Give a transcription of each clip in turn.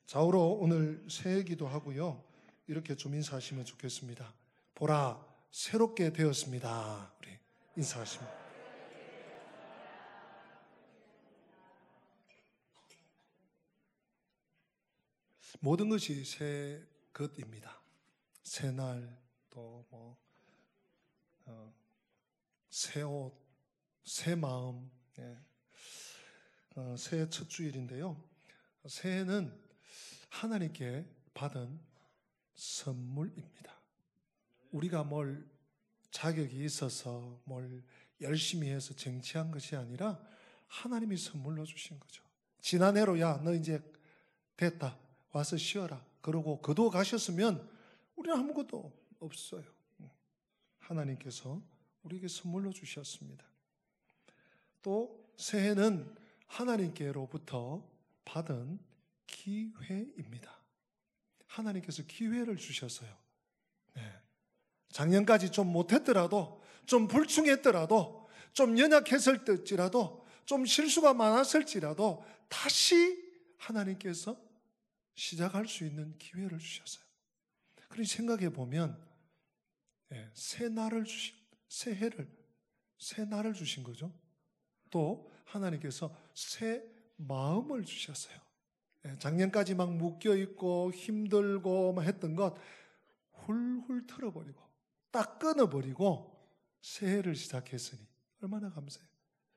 좌우로 오늘 새기도 하고요. 이렇게 좀 인사하시면 좋겠습니다. 보라, 새롭게 되었습니다. 우리 인사하십니다. 모든 것이 새 것입니다. 새 날, 또 새 옷, 새 마음, 새해 첫 주일인데요. 새해는 하나님께 받은 선물입니다. 우리가 뭘 자격이 있어서 뭘 열심히 해서 쟁취한 것이 아니라 하나님이 선물로 주신 거죠. 지난해로 야, 너 이제 됐다. 와서 쉬어라. 그러고 거두어 가셨으면 우리는 아무것도 없어요. 하나님께서 우리에게 선물로 주셨습니다. 또 새해는 하나님께로부터 받은 기회입니다. 하나님께서 기회를 주셨어요. 작년까지 좀 못했더라도, 좀 불충했더라도, 좀 연약했을지라도, 좀 실수가 많았을지라도 다시 하나님께서 시작할 수 있는 기회를 주셨어요. 그러니 생각해 보면 새 날을 새 날을 주신 거죠. 또 하나님께서 새 마음을 주셨어요. 작년까지 막 묶여있고 힘들고 했던 것 훌훌 털어버리고 딱 끊어버리고 새해를 시작했으니 얼마나 감사해요.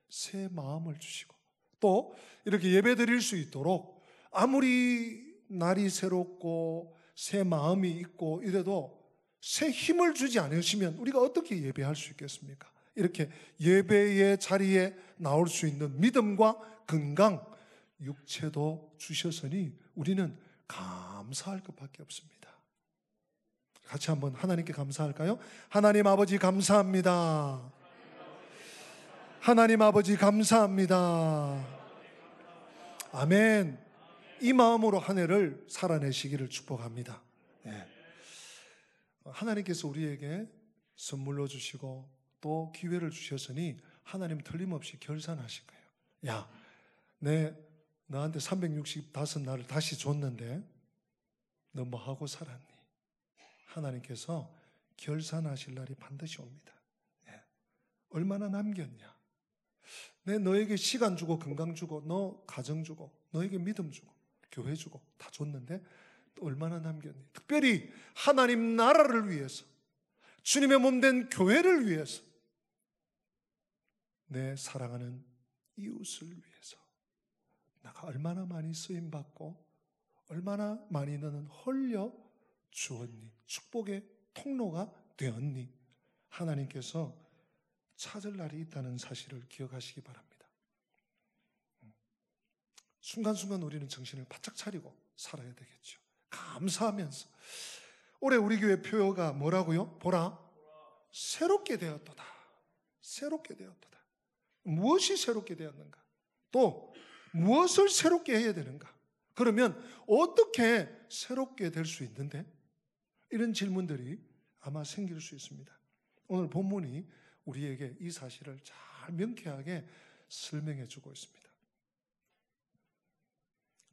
새 마음을 주시고 또 이렇게 예배 드릴 수 있도록 아무리 날이 새롭고 새 마음이 있고 이래도 새 힘을 주지 않으시면 우리가 어떻게 예배할 수 있겠습니까? 이렇게 예배의 자리에 나올 수 있는 믿음과 건강, 육체도 주셨으니 우리는 감사할 것밖에 없습니다. 같이 한번 하나님께 감사할까요? 하나님 아버지 감사합니다. 하나님 아버지 감사합니다. 아멘. 이 마음으로 한 해를 살아내시기를 축복합니다. 하나님께서 우리에게 선물로 주시고 또 기회를 주셨으니 하나님 틀림없이 결산하신 거예요. 야, 너한테 365날을 다시 줬는데 너 뭐 하고 살았니? 하나님께서 결산하실 날이 반드시 옵니다. 얼마나 남겼냐? 내 너에게 시간 주고 건강 주고 너 가정 주고 너에게 믿음 주고 교회 주고 다 줬는데 또 얼마나 남겼니? 특별히 하나님 나라를 위해서 주님의 몸된 교회를 위해서 내 사랑하는 이웃을 위해서 내가 얼마나 많이 쓰임받고 얼마나 많이 너는 헐려 주었니? 축복의 통로가 되었니? 하나님께서 찾을 날이 있다는 사실을 기억하시기 바랍니다. 순간순간 우리는 정신을 바짝 차리고 살아야 되겠죠. 감사하면서 올해 우리 교회 표어가 뭐라고요? 보라, 새롭게 되었도다. 새롭게 되었도다. 무엇이 새롭게 되었는가? 또 무엇을 새롭게 해야 되는가? 그러면 어떻게 새롭게 될 수 있는데? 이런 질문들이 아마 생길 수 있습니다. 오늘 본문이 우리에게 이 사실을 잘 명쾌하게 설명해 주고 있습니다.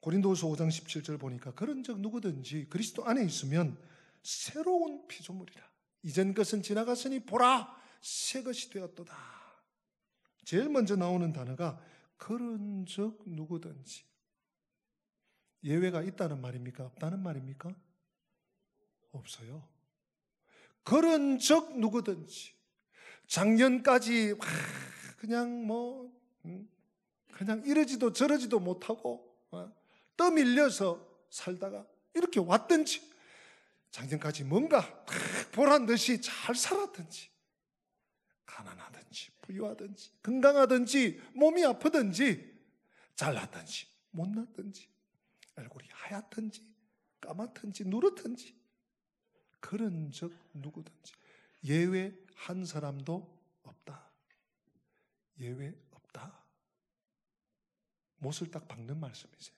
고린도후서 5장 17절 보니까 그런즉 누구든지 그리스도 안에 있으면 새로운 피조물이라. 이전 것은 지나갔으니 보라 새 것이 되었도다. 제일 먼저 나오는 단어가 그런즉 누구든지. 예외가 있다는 말입니까? 없다는 말입니까? 없어요. 그런즉 누구든지. 작년까지 그냥 그냥 이러지도 저러지도 못하고 떠밀려서 살다가 이렇게 왔든지 작년까지 뭔가 보란 듯이 잘 살았든지 가난하든지 부유하든지 건강하든지 몸이 아프든지 잘났든지 못났든지 얼굴이 하얗든지 까맣든지 누렇든지 그런즉 누구든지 예외 한 사람도 없다. 예외 없다. 못을 딱 박는 말씀이세요.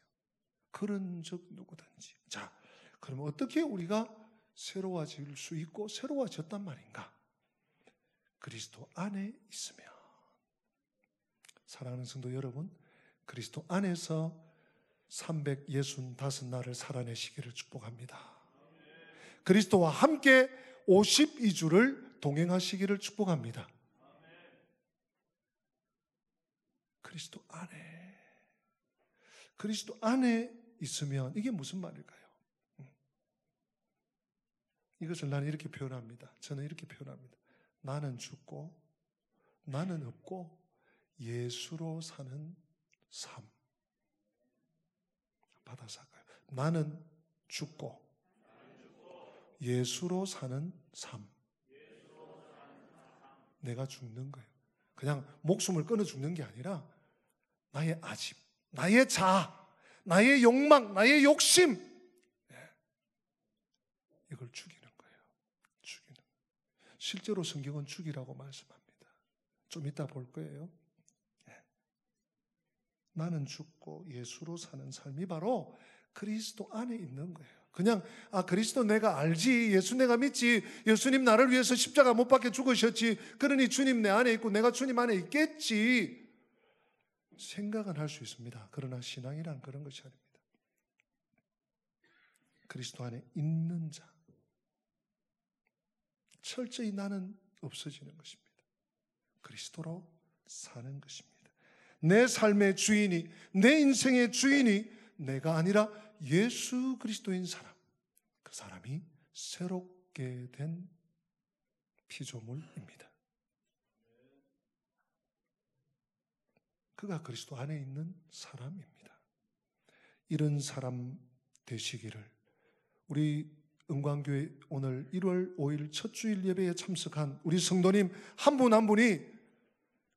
그런즉 누구든지. 자, 그러면 어떻게 우리가 새로워질 수 있고 새로워졌단 말인가? 그리스도 안에 있으면. 사랑하는 성도 여러분, 그리스도 안에서 365날을 살아내시기를 축복합니다. 그리스도와 함께 52주를 동행하시기를 축복합니다. 그리스도 안에 있으면 이게 무슨 말일까요? 이것을 나는 이렇게 표현합니다. 저는 이렇게 표현합니다. 나는 죽고 나는 없고 예수로 사는 삶. 받아서 할까요? 나는 죽고 예수로 사는 삶. 내가 죽는 거예요. 그냥 목숨을 끊어 죽는 게 아니라 나의 아집, 나의 자아, 나의 욕망, 나의 욕심, 이걸 죽이는 거예요. 실제로 성경은 죽이라고 말씀합니다. 좀 이따 볼 거예요. 나는 죽고 예수로 사는 삶이 바로 그리스도 안에 있는 거예요. 그냥 그리스도 내가 알지, 예수 내가 믿지, 예수님 나를 위해서 십자가 못 박혀 죽으셨지, 그러니 주님 내 안에 있고 내가 주님 안에 있겠지 생각은 할 수 있습니다. 그러나 신앙이란 그런 것이 아닙니다. 그리스도 안에 있는 자, 철저히 나는 없어지는 것입니다. 그리스도로 사는 것입니다. 내 삶의 주인이, 내 인생의 주인이 내가 아니라 예수 그리스도인 사람, 그 사람이 새롭게 된 피조물입니다. 그가 그리스도 안에 있는 사람입니다. 이런 사람 되시기를 우리 은광교회 오늘 1월 5일 첫 주일 예배에 참석한 우리 성도님 한 분 한 분이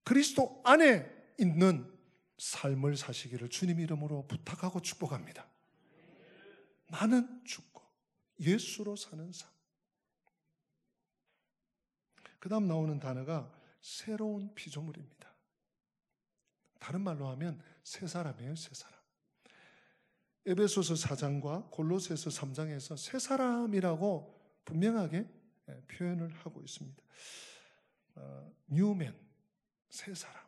그리스도 안에 있는 삶을 사시기를 주님 이름으로 부탁하고 축복합니다. 나는 죽고 예수로 사는 삶. 그 다음 나오는 단어가 새로운 피조물입니다. 다른 말로 하면 새 사람이에요. 새 사람. 에베소서 4장과 골로새서 3장에서 새 사람이라고 분명하게 표현을 하고 있습니다. 뉴맨, 새 사람.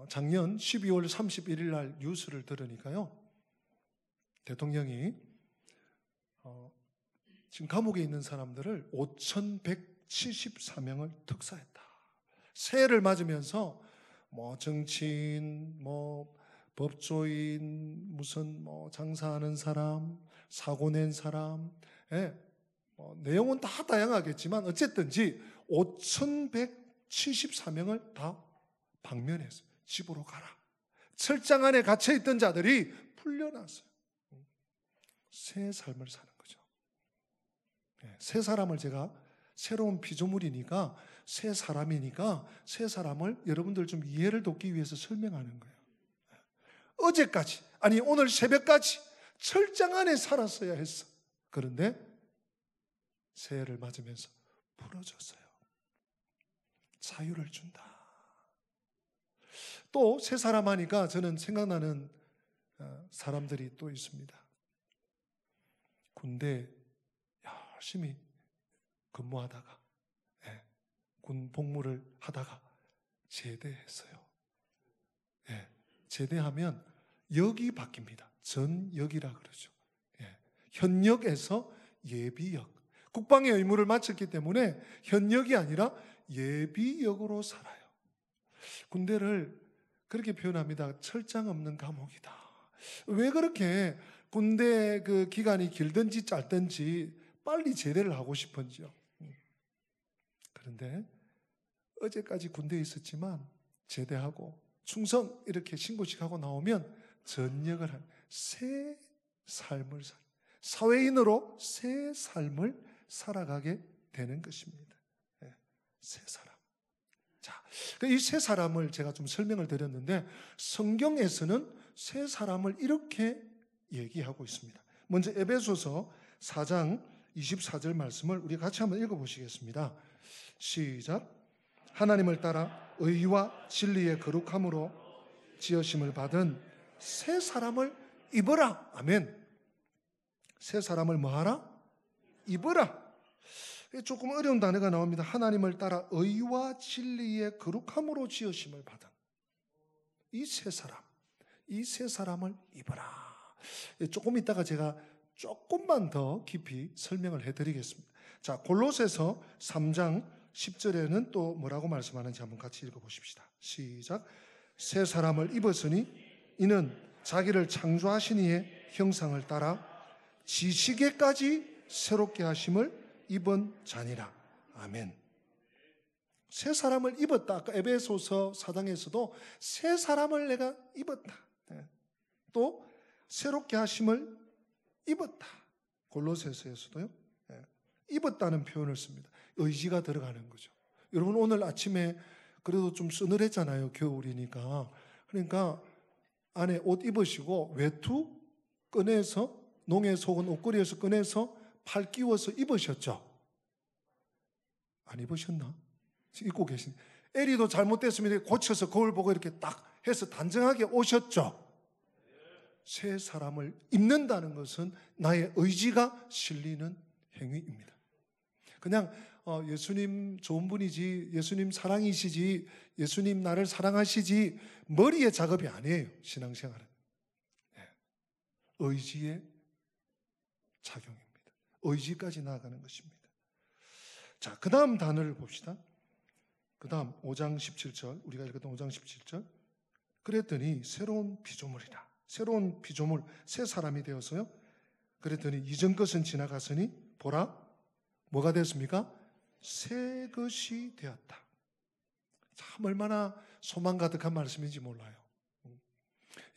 작년 12월 31일 날 뉴스를 들으니까요, 대통령이 지금 감옥에 있는 사람들을 5,174명을 특사했다. 새해를 맞으면서 정치인, 법조인, 무슨 장사하는 사람, 사고 낸 사람, 내용은 다 다양하겠지만 어쨌든지 5,174명을 다 방면했어요. 집으로 가라. 철장 안에 갇혀있던 자들이 풀려났어요. 새 삶을 사는 거죠. 새 사람을 제가 새로운 피조물이니까, 새 사람이니까 새 사람을 여러분들 좀 이해를 돕기 위해서 설명하는 거예요. 어제까지, 아니 오늘 새벽까지 철장 안에 살았어야 했어. 그런데 새해를 맞으면서 풀어줬어요. 자유를 준다. 또 새 사람 하니까 저는 생각나는 사람들이 또 있습니다. 군대 열심히 근무하다가 군 복무를 하다가 제대했어요. 제대하면 역이 바뀝니다. 전역이라 그러죠. 현역에서 예비역. 국방의 의무를 마쳤기 때문에 현역이 아니라 예비역으로 살아요. 군대를 그렇게 표현합니다. 철장 없는 감옥이다. 왜 그렇게 군대 그 기간이 길든지 짧든지 빨리 제대를 하고 싶은지요. 그런데 어제까지 군대에 있었지만 제대하고 충성 이렇게 신고식 하고 나오면 전역을 한 새 삶을 사회인으로 새 삶을 살아가게 되는 것입니다. 새 사람. 자, 이 새 사람을 제가 좀 설명을 드렸는데 성경에서는 새 사람을 이렇게 얘기하고 있습니다. 먼저 에베소서 4장 24절 말씀을 우리 같이 한번 읽어보시겠습니다. 시작. 하나님을 따라 의와 진리의 거룩함으로 지으심을 받은 새 사람을 입어라. 아멘. 새 사람을 뭐하라? 입어라. 조금 어려운 단어가 나옵니다. 하나님을 따라 의와 진리의 거룩함으로 지으심을 받은 이 새 사람, 이 새 사람을 입어라. 조금 이따가 제가 조금만 더 깊이 설명을 해드리겠습니다. 자, 골로새서 3장 10절에는 또 뭐라고 말씀하는지 한번 같이 읽어보십시다. 시작. 새 사람을 입었으니 이는 자기를 창조하신 이의 형상을 따라 지식에까지 새롭게 하심을 입은 자니라. 아멘. 새 사람을 입었다. 아까 에베소서 4장에서도 새 사람을 내가 입었다. 또 새롭게 하심을 입었다. 골로새서에서도요. 입었다는 표현을 씁니다. 의지가 들어가는 거죠. 여러분 오늘 아침에 그래도 좀 서늘했잖아요. 겨울이니까. 그러니까 안에 옷 입으시고 외투 꺼내서 농에서 혹은 옷걸이에서 꺼내서 팔 끼워서 입으셨죠? 안 입으셨나? 입고 계신. 에리도 잘못됐으면 고쳐서 거울 보고 이렇게 딱 해서 단정하게 오셨죠? 새 사람을 입는다는 것은 나의 의지가 실리는 행위입니다. 그냥 예수님 좋은 분이지, 예수님 사랑이시지, 예수님 나를 사랑하시지 머리의 작업이 아니에요. 신앙생활은 의지의 작용입니다. 의지까지 나아가는 것입니다. 자, 그 다음 단어를 봅시다. 그 다음 5장 17절, 우리가 읽었던 5장 17절. 그랬더니 새로운 피조물이라. 새로운 피조물, 새 사람이 되어서요. 그랬더니 이전 것은 지나갔으니 보라, 뭐가 됐습니까? 새 것이 되었다. 참 얼마나 소망 가득한 말씀인지 몰라요.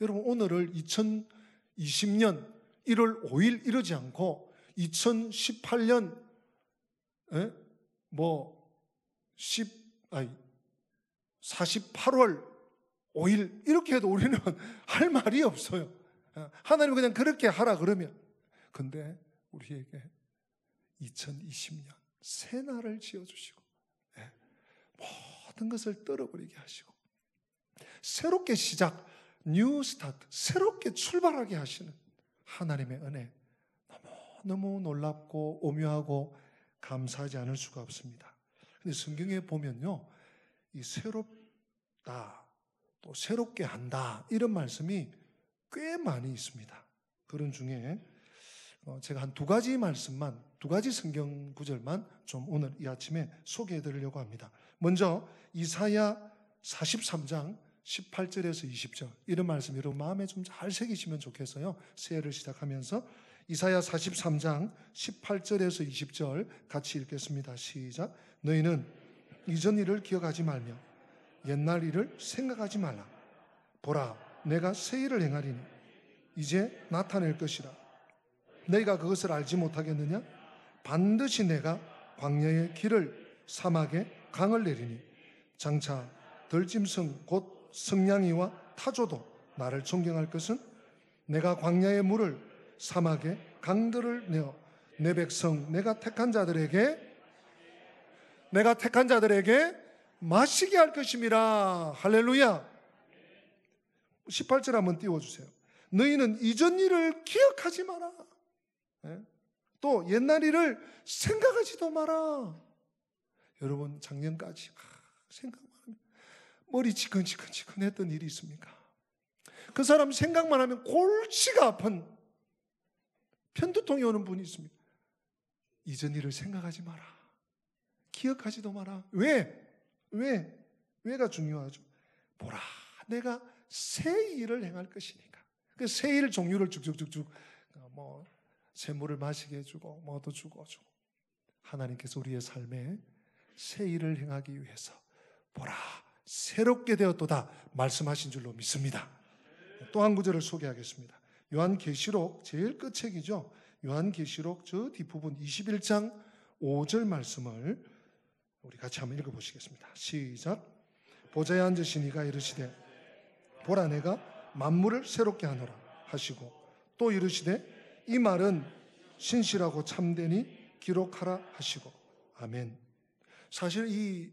여러분 오늘을 2020년 1월 5일 이러지 않고 2018년 48월 5일 이렇게 해도 우리는 할 말이 없어요. 하나님은 그냥 그렇게 하라 그러면. 근데 우리에게 2020년 새 날을 지어주시고 모든 것을 떨어버리게 하시고 새롭게 시작, 뉴 스타트, 새롭게 출발하게 하시는 하나님의 은혜, 너무 놀랍고 오묘하고 감사하지 않을 수가 없습니다. 근데 성경에 보면요, 이 새롭다, 또 새롭게 한다 이런 말씀이 꽤 많이 있습니다. 그런 중에 제가 한 두 가지 말씀만, 두 가지 성경 구절만 좀 오늘 이 아침에 소개해 드리려고 합니다. 먼저 이사야 43장 18절에서 20절 이런 말씀 여러분 마음에 좀 잘 새기시면 좋겠어요. 새해를 시작하면서 이사야 43장 18절에서 20절 같이 읽겠습니다. 시작. 너희는 이전 일을 기억하지 말며 옛날 일을 생각하지 말라. 보라, 내가 새 일을 행하리니 이제 나타낼 것이라. 너희가 그것을 알지 못하겠느냐? 반드시 내가 광야의 길을 사막에 강을 내리니 장차 들짐승 곧 성냥이와 타조도 나를 존경할 것은 내가 광야의 물을 사막에 강들을 내어 내 백성 내가 택한 자들에게 마시게 할 것임이라. 할렐루야. 18절 한번 띄워주세요. 너희는 이전 일을 기억하지 마라. 또 옛날 일을 생각하지도 마라. 여러분 작년까지 생각만 하면 머리 지끈지끈했던 일이 있습니까? 그 사람 생각만 하면 골치가 아픈 편두통이 오는 분이 있습니다. 이전 일을 생각하지 마라. 기억하지도 마라. 왜가 중요하죠. 보라, 내가 새 일을 행할 것이니까. 그 새 일 종류를 쭉쭉쭉쭉 샘물을 마시게 해주고 뭐도 주고 하나님께서 우리의 삶에 새 일을 행하기 위해서 보라, 새롭게 되었도다 말씀하신 줄로 믿습니다. 또 한 구절을 소개하겠습니다. 요한계시록 제일 끝책이죠. 요한계시록 저 뒷부분 21장 5절 말씀을 우리 같이 한번 읽어보시겠습니다. 시작. 보좌에 앉으신 이가 이르시되 보라, 내가 만물을 새롭게 하노라 하시고 또 이르시되 이 말은 신실하고 참되니 기록하라 하시고. 아멘. 사실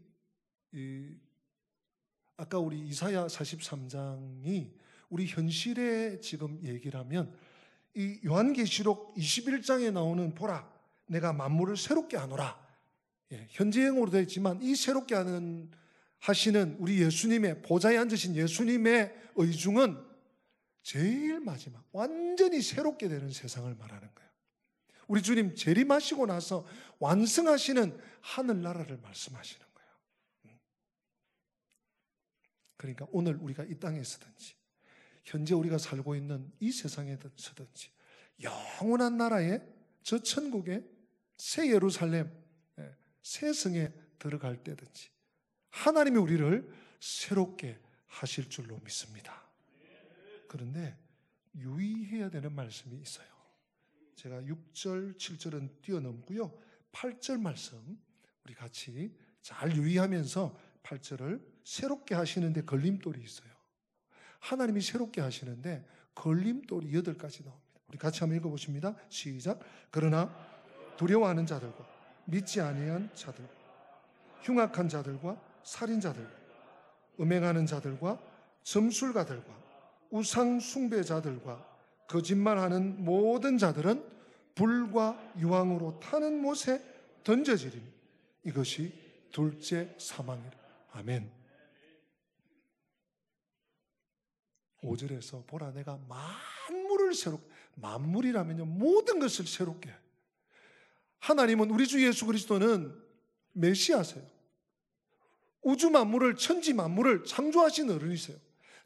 아까 우리 이사야 43장이 우리 현실에 지금 얘기를 하면 이 요한계시록 21장에 나오는 보라, 내가 만물을 새롭게 하노라. 현재형으로 되어 있지만 이 새롭게 하시는 우리 예수님의 보좌에 앉으신 예수님의 의중은 제일 마지막 완전히 새롭게 되는 세상을 말하는 거예요. 우리 주님 재림하시고 나서 완성하시는 하늘나라를 말씀하시는 거예요. 그러니까 오늘 우리가 이 땅에서든지 현재 우리가 살고 있는 이 세상에서든지 영원한 나라에 저 천국의 새 예루살렘, 새 성에 들어갈 때든지 하나님이 우리를 새롭게 하실 줄로 믿습니다. 그런데 유의해야 되는 말씀이 있어요. 제가 6절, 7절은 뛰어넘고요. 8절 말씀 우리 같이 잘 유의하면서 8절을 새롭게 하시는데 걸림돌이 있어요. 하나님이 새롭게 하시는데 걸림돌이 8가지 나옵니다. 우리 같이 한번 읽어보십니다. 시작. 그러나 두려워하는 자들과 믿지 아니한 자들, 흉악한 자들과 살인자들, 음행하는 자들과 점술가들과 우상 숭배자들과 거짓말하는 모든 자들은 불과 유황으로 타는 못에 던져지리니 이것이 둘째 사망이라. 아멘. 5절에서 보라 내가 만물을 새롭게, 만물이라면요 모든 것을 새롭게 해요. 하나님은 우리 주 예수 그리스도는 메시아세요. 우주 만물을, 천지 만물을 창조하신 어른이세요.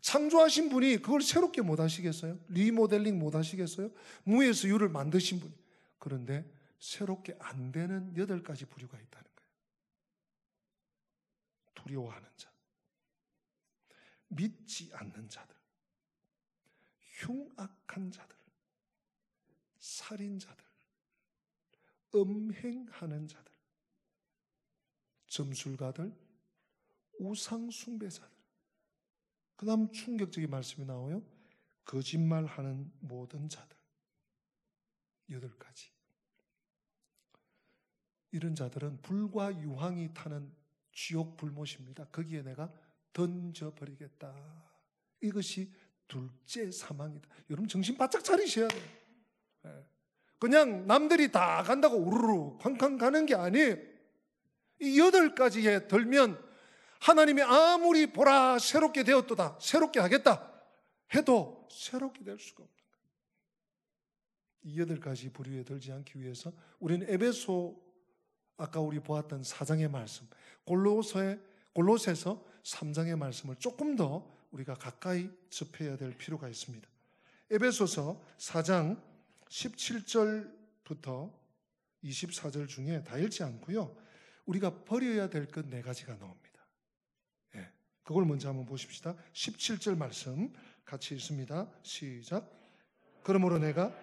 창조하신 분이 그걸 새롭게 못 하시겠어요? 리모델링 못 하시겠어요? 무에서 유를 만드신 분이. 그런데 새롭게 안 되는 8가지 부류가 있다는 거예요. 두려워하는 자, 믿지 않는 자들, 흉악한 자들, 살인자들, 음행하는 자들, 점술가들, 우상 숭배자들. 그 다음 충격적인 말씀이 나와요. 거짓말하는 모든 자들. 8가지. 이런 자들은 불과 유황이 타는 지옥 불못입니다. 거기에 내가 던져버리겠다. 이것이 둘째 사망이다. 여러분 정신 바짝 차리셔야 돼요. 그냥 남들이 다 간다고 우르르 쾅쾅 가는 게 아니에요. 이 8가지에 들면 하나님이 아무리 보라 새롭게 되었도다, 새롭게 하겠다 해도 새롭게 될 수가 없는 거예요. 이 8가지 부류에 들지 않기 위해서 우리는 에베소, 아까 우리 보았던 4장의 말씀, 골로새서 3장의 말씀을 조금 더 우리가 가까이 접해야 될 필요가 있습니다. 에베소서 4장 17절부터 24절 중에 다 읽지 않고요. 우리가 버려야 될 것 4가지가 나옵니다. 그걸 먼저 한번 보십시다. 17절 말씀 같이 읽습니다. 시작. 그러므로 내가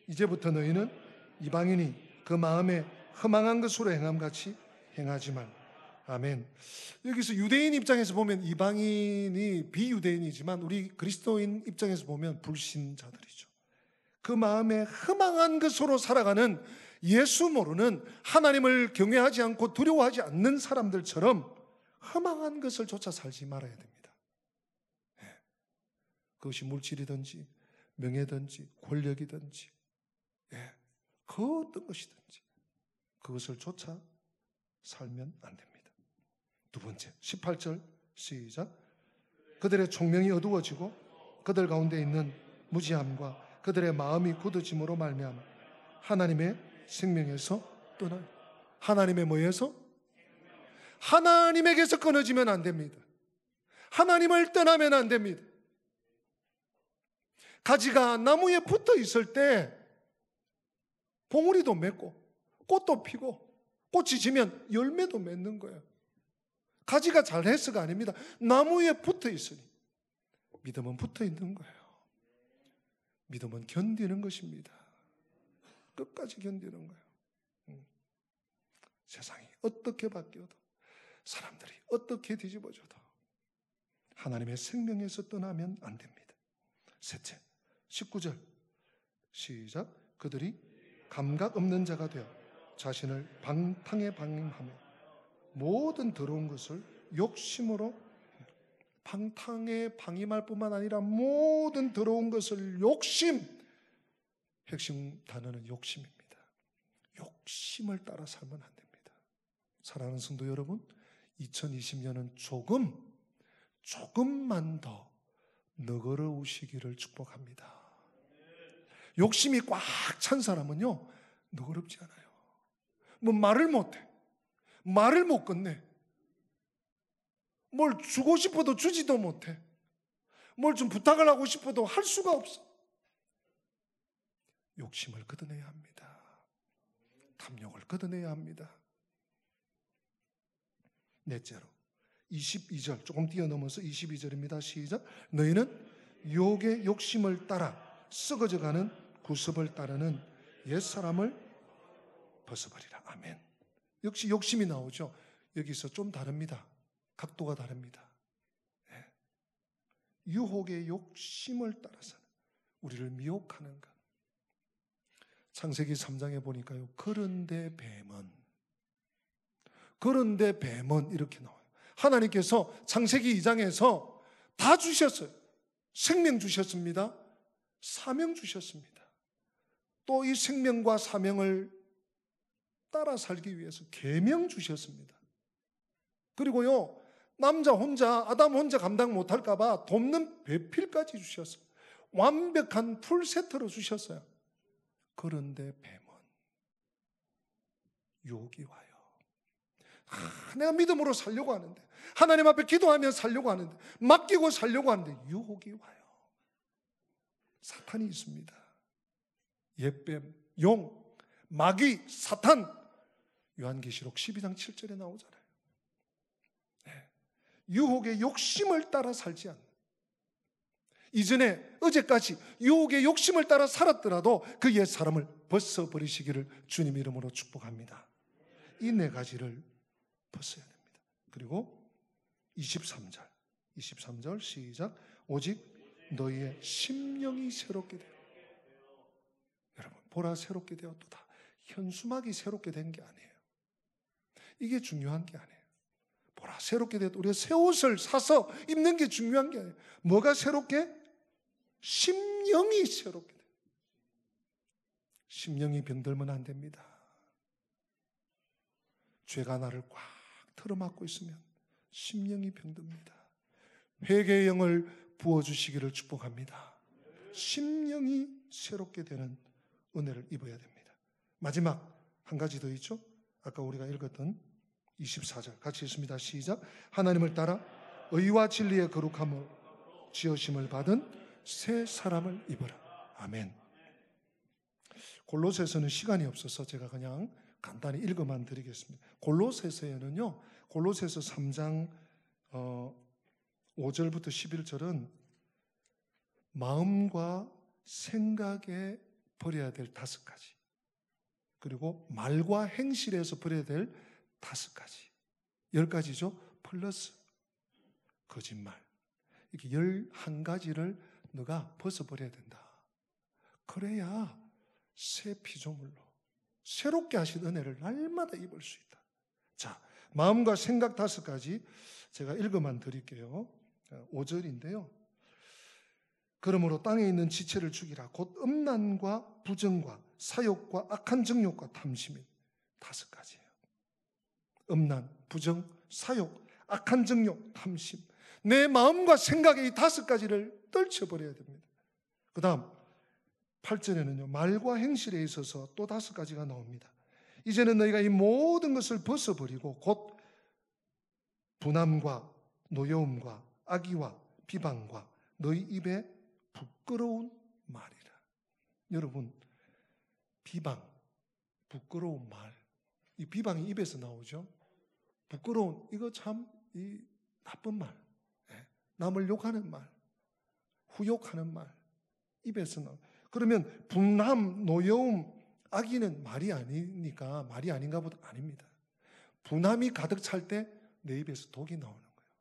이제부터 너희는 이방인이 그 마음에 허망한 것으로 행함같이 행하지 말라. 아멘. 여기서 유대인 입장에서 보면 이방인이 비유대인이지만 우리 그리스도인 입장에서 보면 불신자들이죠. 그 마음에 허망한 것으로 살아가는 예수 모르는 하나님을 경외하지 않고 두려워하지 않는 사람들처럼 허망한 것을 쫓아 살지 말아야 됩니다. 그것이 물질이든지 명예든지 권력이든지 그 어떤 것이든지 그것을 쫓아 살면 안 됩니다. 두 번째 18절 시작. 그들의 총명이 어두워지고 그들 가운데 있는 무지함과 그들의 마음이 굳어짐으로 말미암아 하나님의 생명에서 떠나. 하나님의 뭐에서? 하나님에게서 끊어지면 안 됩니다. 하나님을 떠나면 안 됩니다. 가지가 나무에 붙어 있을 때 봉우리도 맺고 꽃도 피고 꽃이 지면 열매도 맺는 거예요. 가지가 잘해서가 아닙니다. 나무에 붙어 있으니 믿음은 붙어 있는 거예요. 믿음은 견디는 것입니다. 끝까지 견디는 거예요. 세상이 어떻게 바뀌어도 사람들이 어떻게 뒤집어져도 하나님의 생명에서 떠나면 안 됩니다. 셋째 19절 시작. 그들이 감각 없는 자가 되어 자신을 방탕에 방임하며 모든 더러운 것을 욕심으로, 방탕에 방임할 뿐만 아니라 모든 더러운 것을 욕심, 핵심 단어는 욕심입니다. 욕심을 따라 살면 안 됩니다. 사랑하는 성도 여러분, 2020년은 조금만 더 너그러우시기를 축복합니다. 욕심이 꽉 찬 사람은요, 너그럽지 않아요. 뭐 말을 못해. 말을 못 건네. 뭘 주고 싶어도 주지도 못해. 뭘 좀 부탁을 하고 싶어도 할 수가 없어. 욕심을 걷어내야 합니다. 탐욕을 걷어내야 합니다. 넷째로 22절, 조금 뛰어넘어서 22절입니다. 시작. 너희는 유혹의 욕심을 따라 썩어져가는 구습을 따르는 옛사람을 벗어버리라. 아멘. 역시 욕심이 나오죠. 여기서 좀 다릅니다. 각도가 다릅니다. 네. 유혹의 욕심을 따라서 우리를 미혹하는 것. 창세기 3장에 보니까요, 그런데 뱀은 이렇게 나와요. 하나님께서 창세기 2장에서 다 주셨어요. 생명 주셨습니다. 사명 주셨습니다. 또 이 생명과 사명을 따라 살기 위해서 계명 주셨습니다. 그리고요, 남자 혼자, 아담 혼자 감당 못할까 봐 돕는 배필까지 주셨어요. 완벽한 풀세트로 주셨어요. 그런데 뱀은 유혹이 와요. 내가 믿음으로 살려고 하는데, 하나님 앞에 기도하며 살려고 하는데, 맡기고 살려고 하는데 유혹이 와요. 사탄이 있습니다. 옛뱀, 용, 마귀, 사탄. 요한계시록 12장 7절에 나오잖아요. 네. 유혹의 욕심을 따라 살지 않는, 이전에 어제까지 유혹의 욕심을 따라 살았더라도 그 옛 사람을 벗어버리시기를 주님 이름으로 축복합니다. 이 네 가지를 벗어야 됩니다. 그리고 23절 시작. 오직 너희의 심령이 새롭게 되어. 여러분, 보라 새롭게 되었도다. 현수막이 새롭게 된 게 아니에요. 이게 중요한 게 아니에요. 보라 새롭게 되었다. 우리가 새 옷을 사서 입는 게 중요한 게 아니에요. 뭐가 새롭게? 심령이 새롭게 돼요. 심령이 병들면 안 됩니다. 죄가 나를 꽉 틀어막고 있으면 심령이 병듭니다. 회개의 영을 부어주시기를 축복합니다. 심령이 새롭게 되는 은혜를 입어야 됩니다. 마지막 한 가지 더 있죠? 아까 우리가 읽었던 24절 같이 읽습니다. 시작. 하나님을 따라 의와 진리의 거룩함을 지으심을 받은 새 사람을 입어라. 아멘. 골로새서는 시간이 없어서 제가 그냥 간단히 읽어만 드리겠습니다. 골로새서에는요, 골로새서 3장 5절부터 11절은 마음과 생각에 버려야 될 5가지, 그리고 말과 행실에서 버려야 될 5가지, 10가지죠. 플러스 거짓말. 이렇게 11가지를 너가 벗어버려야 된다. 그래야 새 피조물로 새롭게 하신 은혜를 날마다 입을 수 있다. 자, 마음과 생각 5가지 제가 읽어만 드릴게요. 5절인데요. 그러므로 땅에 있는 지체를 죽이라. 곧 음란과 부정과 사욕과 악한 정욕과 탐심이 5가지예요. 음란, 부정, 사욕, 악한 정욕, 탐심. 내 마음과 생각의 이 5가지를 떨쳐버려야 됩니다. 그 다음 8절에는요, 말과 행실에 있어서 또 5가지가 나옵니다. 이제는 너희가 이 모든 것을 벗어버리고 곧 분함과 노여움과 악의와 비방과 너희 입에 부끄러운 말이라. 여러분, 비방, 부끄러운 말, 이 비방이 입에서 나오죠. 부끄러운, 이거 참 이 나쁜 말, 남을 욕하는 말, 후욕하는 말, 입에서 나오. 그러면 분함, 노여움, 악의는 말이 아니니까 말이 아닌가 보다. 아닙니다. 분함이 가득 찰 때 내 입에서 독이 나오는 거예요.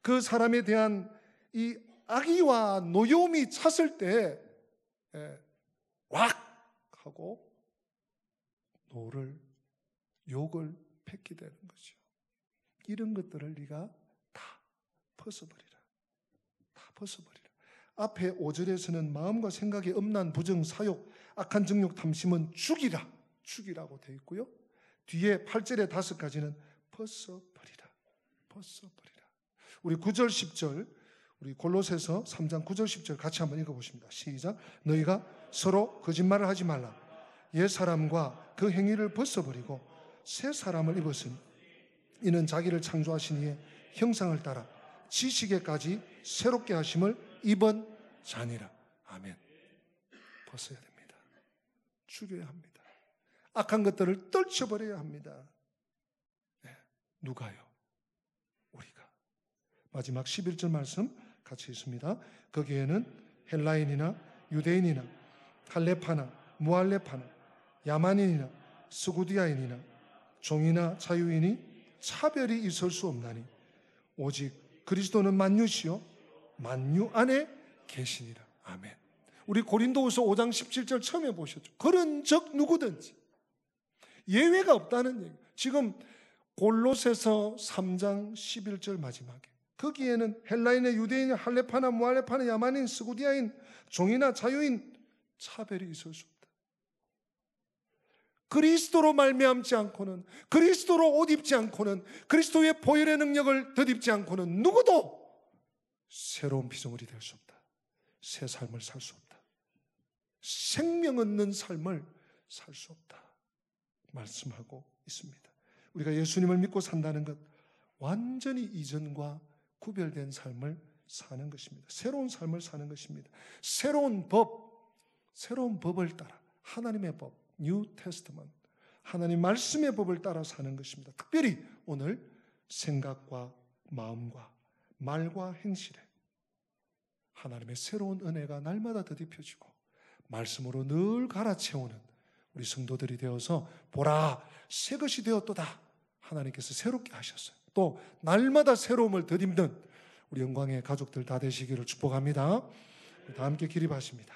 그 사람에 대한 이 악의와 노여움이 찼을 때 왁 하고 노를, 욕을 뱉게 되는 거죠. 이런 것들을 네가 다 벗어버리라. 다 벗어버리라. 앞에 5절에서는 마음과 생각의 음란, 부정, 사욕, 악한 정욕, 탐심은 죽이라. 죽이라고 되어 있고요. 뒤에 8절의 5가지는 벗어버리라. 벗어버리라. 우리 9절 10절 우리 골로새서 3장 9절 10절 같이 한번 읽어보십니다. 시작. 너희가 서로 거짓말을 하지 말라. 옛 사람과 그 행위를 벗어버리고 새 사람을 입었으니 이는 자기를 창조하신 이의 형상을 따라 지식에까지 새롭게 하심을 입은 자니라. 아멘. 벗어야 됩니다. 죽여야 합니다. 악한 것들을 떨쳐버려야 합니다. 네, 누가요? 우리가. 마지막 11절 말씀 같이 있습니다. 거기에는 헬라인이나 유대인이나 할레파나 무할레파나 야만인이나 스구디아인이나 종이나 자유인이 차별이 있을 수 없나니 오직 그리스도는 만유시요 만유 안에 계시니라. 아멘. 우리 고린도후서 5장 17절 처음에 보셨죠. 그런 적 누구든지 예외가 없다는 얘기. 지금 골로새서 3장 11절 마지막에 거기에는 헬라인의 유대인, 할레파나 무할레파나 야만인, 스구디아인, 종이나 자유인 차별이 있을 수 없다. 그리스도로 말미암지 않고는, 그리스도로 옷 입지 않고는, 그리스도의 보혈의 능력을 덧입지 않고는 누구도 새로운 피조물이 될 수 없다. 새 삶을 살 수 없다. 생명 얻는 삶을 살 수 없다 말씀하고 있습니다. 우리가 예수님을 믿고 산다는 것, 완전히 이전과 구별된 삶을 사는 것입니다. 새로운 삶을 사는 것입니다. 새로운 법을 따라, 하나님의 법, 뉴 테스트먼트, 하나님 말씀의 법을 따라 사는 것입니다. 특별히 오늘 생각과 마음과 말과 행실에 하나님의 새로운 은혜가 날마다 더딥혀지고 말씀으로 늘 갈아채우는 우리 성도들이 되어서 보라 새 것이 되었도다. 하나님께서 새롭게 하셨어요. 또 날마다 새로움을 덧입는 우리 영광의 가족들 다 되시기를 축복합니다. 다 함께 기립하십니다.